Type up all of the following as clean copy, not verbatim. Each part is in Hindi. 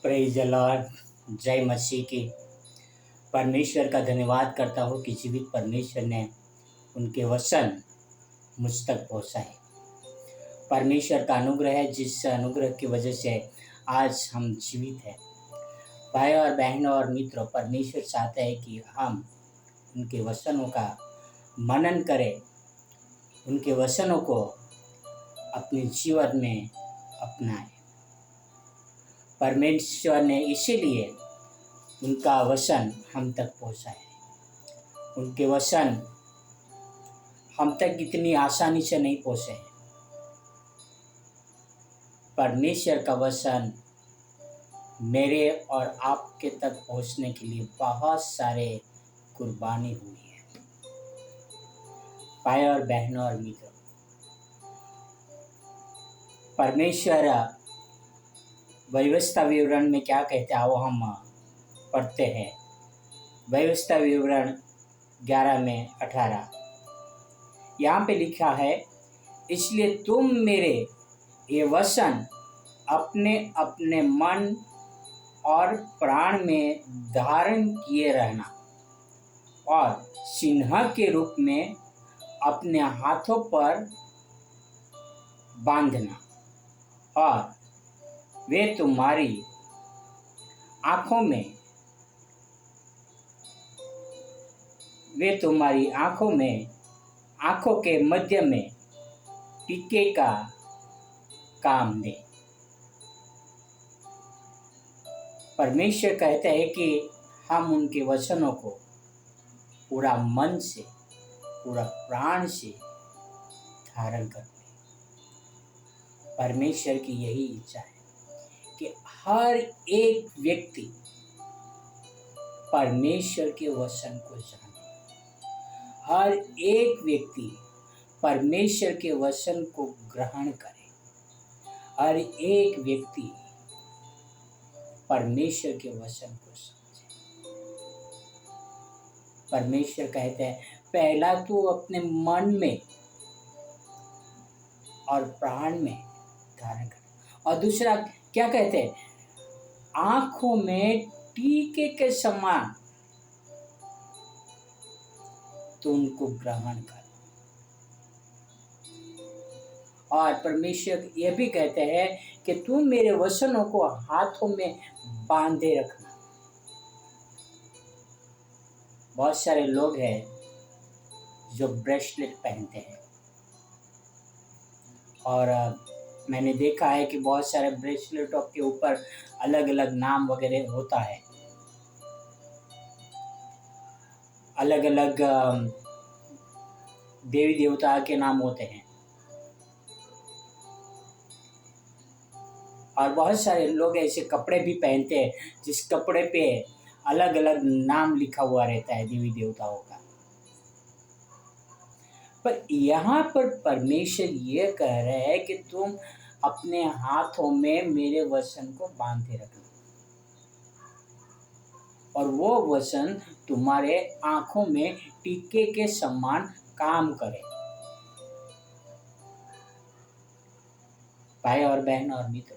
Praise the Lord. जय मसीह की। परमेश्वर का धन्यवाद करता हूँ कि जीवित परमेश्वर ने उनके वचन मुझ तक पहुँचाए। परमेश्वर का अनुग्रह है, जिस अनुग्रह की वजह से आज हम जीवित हैं। भाई और बहनों और मित्रों, परमेश्वर चाहता है कि हम उनके वचनों का मनन करें, उनके वचनों को अपने जीवन में अपनाएं। परमेश्वर ने इसीलिए उनका वचन हम तक पहुँचाया। उनके वचन हम तक इतनी आसानी से नहीं पहुँचे हैं। परमेश्वर का वचन मेरे और आपके तक पहुँचने के लिए बहुत सारे कुर्बानी हुई है। भाई और बहनों और मित्रों, परमेश्वर व्यवस्था विवरण में क्या कहते हैं वो हम पढ़ते हैं। व्यवस्था विवरण 11 में 18 यहाँ पे लिखा है, इसलिए तुम मेरे ये वचन अपने अपने मन और प्राण में धारण किए रहना और चिन्ह के रूप में अपने हाथों पर बांधना, और वे तुम्हारी आँखों के मध्य में टीके का काम दे। परमेश्वर कहते हैं कि हम उनके वचनों को पूरा मन से, पूरा प्राण से धारण करते हैं। परमेश्वर की यही इच्छा है कि हर एक व्यक्ति परमेश्वर के वचन को जाने, हर एक व्यक्ति परमेश्वर के वचन को ग्रहण करे, हर एक व्यक्ति परमेश्वर के वचन को समझे। परमेश्वर कहते हैं, पहला तू अपने मन में और प्राण में धारण कर, और दूसरा क्या कहते हैं, आंखों में टीके के समान तो उनको ग्रहण कर। और परमेश्वर यह भी कहते हैं कि तुम मेरे वचनों को हाथों में बांधे रखना। बहुत सारे लोग हैं जो ब्रेसलेट पहनते हैं, और मैंने देखा है कि बहुत सारे ब्रेसलेटों के ऊपर अलग अलग नाम वगैरह होता है, अलग अलग देवी देवता के नाम होते हैं। और बहुत सारे लोग ऐसे कपड़े भी पहनते हैं जिस कपड़े पे अलग अलग नाम लिखा हुआ रहता है देवी देवताओं का। पर यहाँ पर परमेश्वर ये कह रहे हैं कि तुम अपने हाथों में मेरे वचन को बांधे रखना, और वो वचन तुम्हारे आंखों में टीके के समान काम करे। भाई और बहन और मित्र,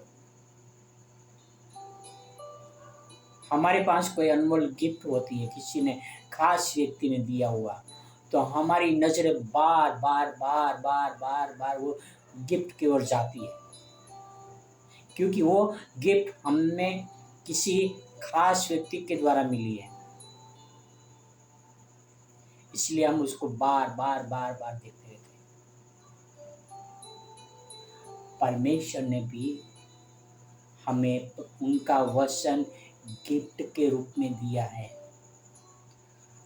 हमारे पास कोई अनमोल गिफ्ट होती है, किसी ने, खास व्यक्ति ने दिया हुआ, तो हमारी नजरें बार बार वो गिफ्ट की ओर जाती है, क्योंकि वो गिफ्ट हमने किसी खास व्यक्ति के द्वारा मिली है। इसलिए हम उसको बार बार देखते रहते हैं। परमेश्वर ने भी हमें उनका वचन गिफ्ट के रूप में दिया है।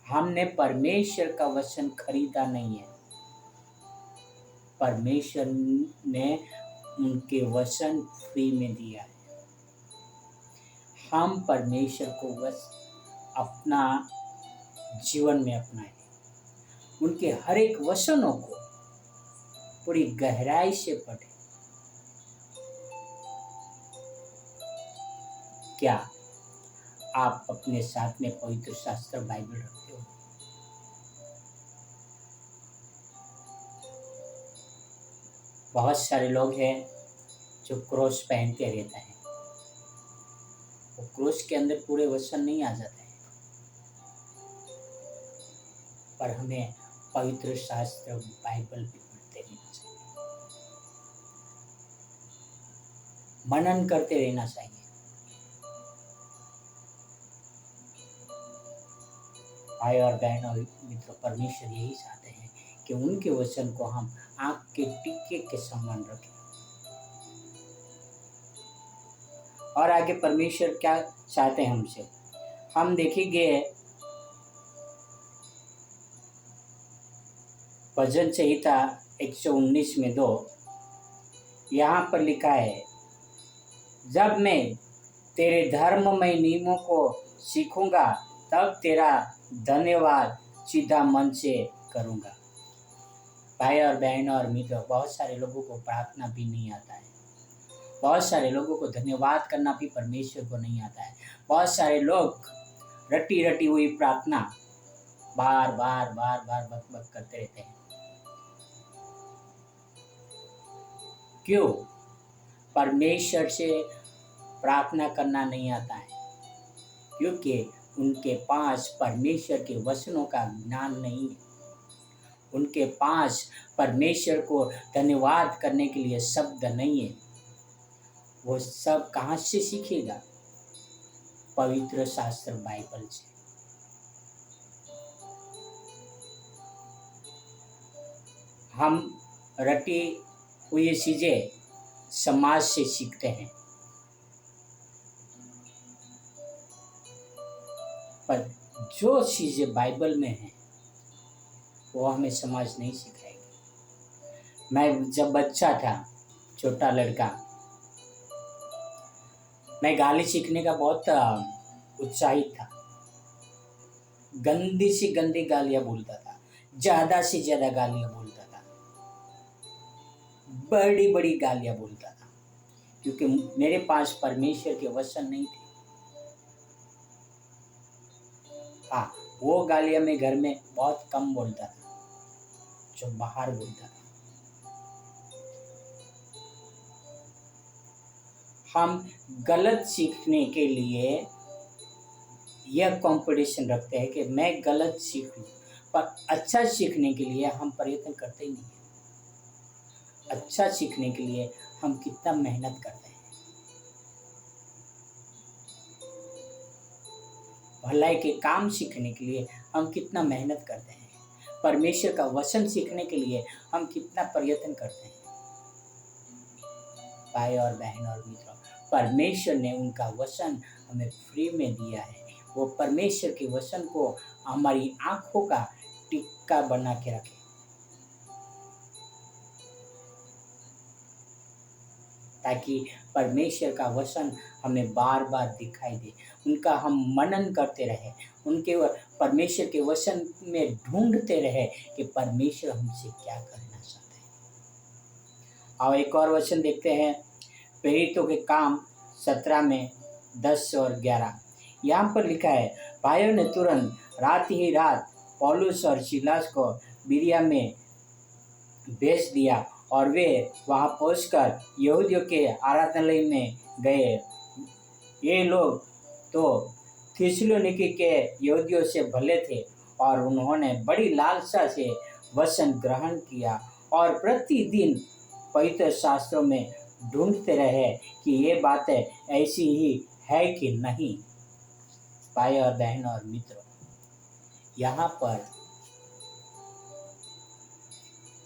हमने परमेश्वर का वचन खरीदा नहीं है, परमेश्वर ने उनके वचन फ्री में दिया है। हम परमेश्वर को बस अपना जीवन में अपनाएं, उनके हर एक वचनों को पूरी गहराई से पढ़ें। क्या आप अपने साथ में पवित्र शास्त्र बाइबल रखते हो? बहुत सारे लोग हैं जो क्रॉस पहनते रहते हैं, वो क्रूस के अंदर पूरे वचन नहीं आ जाते हैं, पर हमें पवित्र शास्त्र बाइबल भी पढ़ते रहना चाहिए, मनन करते रहना चाहिए। भाई और बहन और मित्रों, परमेश्वर यही चाहते हैं कि उनके वचन को हम आँख के टीके के समान रखें। और आगे परमेश्वर क्या चाहते हैं हमसे, हम देखेंगे भजन संहिता 119 में 2, यहाँ पर लिखा है, जब मैं तेरे धर्ममय नियमों को सीखूंगा तब तेरा धन्यवाद सीधा मन से करूंगा। भाई और बहन और मित्र, बहुत सारे लोगों को प्रार्थना भी नहीं आता है, बहुत सारे लोगों को धन्यवाद करना भी परमेश्वर को नहीं आता है। बहुत सारे लोग रटी रटी हुई प्रार्थना बार बार बार बार बक बक करते रहते हैं। क्यों? परमेश्वर से प्रार्थना करना नहीं आता है, क्योंकि उनके पास परमेश्वर के वचनों का ज्ञान नहीं है। उनके पास परमेश्वर को धन्यवाद करने के लिए शब्द नहीं है। वो सब कहाँ से सीखेगा? पवित्र शास्त्र बाइबल से। हम रटी हुई चीजें समाज से सीखते हैं, पर जो चीजें बाइबल में हैं वो हमें समाज नहीं सिखाएगी। मैं जब बच्चा था, छोटा लड़का, मैं गाली सीखने का बहुत उत्साहित था। गंदी सी गंदी गालियां बोलता था, ज्यादा से ज्यादा गालियां बोलता था, बड़ी बड़ी गालियां बोलता था, क्योंकि मेरे पास परमेश्वर के वचन नहीं थे। हाँ, वो गालियां मैं घर में बहुत कम बोलता था, जो बाहर बोलता था। हम गलत सीखने के लिए यह कंपटीशन रखते हैं कि मैं गलत सीख लूं, पर अच्छा सीखने के लिए हम प्रयत्न करते ही नहीं हैं। अच्छा सीखने के लिए हम कितना मेहनत करते हैं, भलाई के काम सीखने के लिए हम कितना मेहनत करते हैं, परमेश्वर का वचन सीखने के लिए हम कितना प्रयत्न करते हैं। भाई और बहन और मित्रों, परमेश्वर ने उनका वचन हमें फ्री में दिया है। वो परमेश्वर के वचन को हमारी आंखों का टिक्का बना के रखे, ताकि परमेश्वर का वचन हमें बार बार दिखाई दे, उनका हम मनन करते रहे, उनके परमेश्वर के वचन में ढूंढते रहे कि परमेश्वर हमसे क्या करना चाहते हैं। और एक और वचन देखते हैं, प्रेरितों के काम 17 में 10 और 11, यहाँ पर लिखा है, भाइयों ने तुरंत रात ही रात पौलुस और सीलास को बिरिया में भेज दिया और वे वहां पहुंचकर यहूदियों के आराधनालय में गए। ये लोग तो थिस्सलुनीके के यहूदियों से भले थे और उन्होंने बड़ी लालसा से वचन ग्रहण किया और प्रतिदिन पवित्र शास्त्रों में ढूंढते रहे कि ये बातें ऐसी ही है कि नहीं। भाई और बहन और मित्रों, यहाँ पर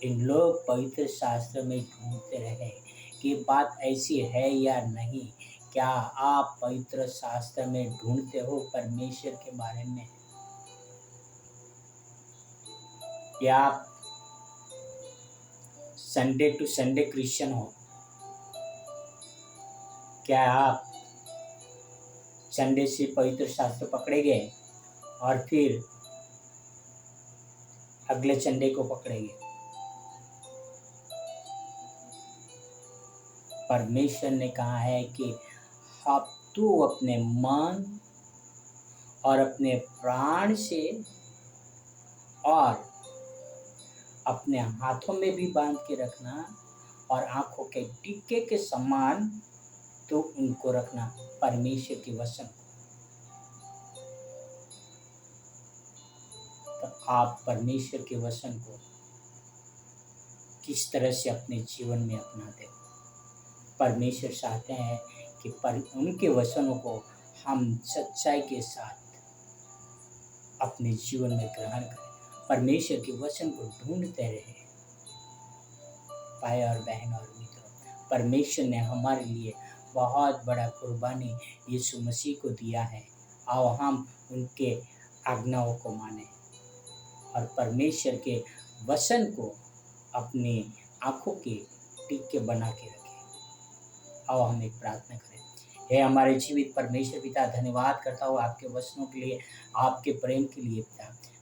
इन लोग पवित्र शास्त्र में ढूंढते रहे कि बात ऐसी है या नहीं। क्या आप पवित्र शास्त्र में ढूंढते हो परमेश्वर के बारे में? क्या आप संडे टू संडे क्रिश्चियन हो? क्या आप संडे से पवित्र शास्त्र पकड़ेंगे और फिर अगले संडे को पकड़ेंगे? परमेश्वर ने कहा है कि अब तू अपने मन और अपने प्राण से और अपने हाथों में भी बांध के रखना और आंखों के टीके के समान तो उनको रखना परमेश्वर के वचन को। तो आप परमेश्वर के वचन को किस तरह से अपने जीवन में अपनाते हो? परमेश्वर चाहते हैं कि उनके वचनों को हम सच्चाई के साथ अपने जीवन में ग्रहण करें, परमेश्वर के वचन को ढूंढते रहे। भाई और बहन और मित्रों, परमेश्वर ने हमारे लिए बहुत बड़ा कुर्बानी यीशु मसीह को दिया है। आओ हम उनके आज्ञाओं को माने और परमेश्वर के वचन को अपनी आँखों के टीके बना के रखें। आओ हम एक प्रार्थना करें। हे हमारे जीवित परमेश्वर पिता, धन्यवाद करता हूँ आपके वचनों के लिए, आपके प्रेम के लिए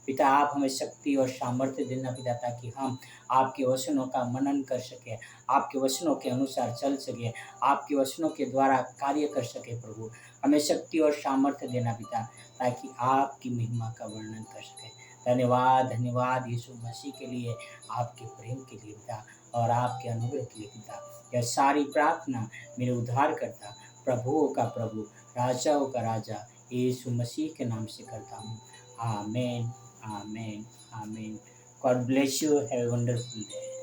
पिता। आप हमें शक्ति और सामर्थ्य देना पिता, ताकि हम आपके वचनों का मनन कर सके, आपके वचनों के अनुसार चल सके, आपके वचनों के द्वारा कार्य कर सके। प्रभु हमें शक्ति और सामर्थ्य देना पिता, ताकि आपकी महिमा का वर्णन कर सके। धन्यवाद यीशु मसीह के लिए, आपके प्रेम के लिए पिता, और आपके अनुग्रह के लिए पिता। यह सारी प्रार्थना मेरे उद्धारकर्ता, प्रभुओं का प्रभु, राजाओं का राजा यीशु मसीह के नाम से करता हूँ। आमीन, आमीन, आमीन। God bless you. Have a wonderful day.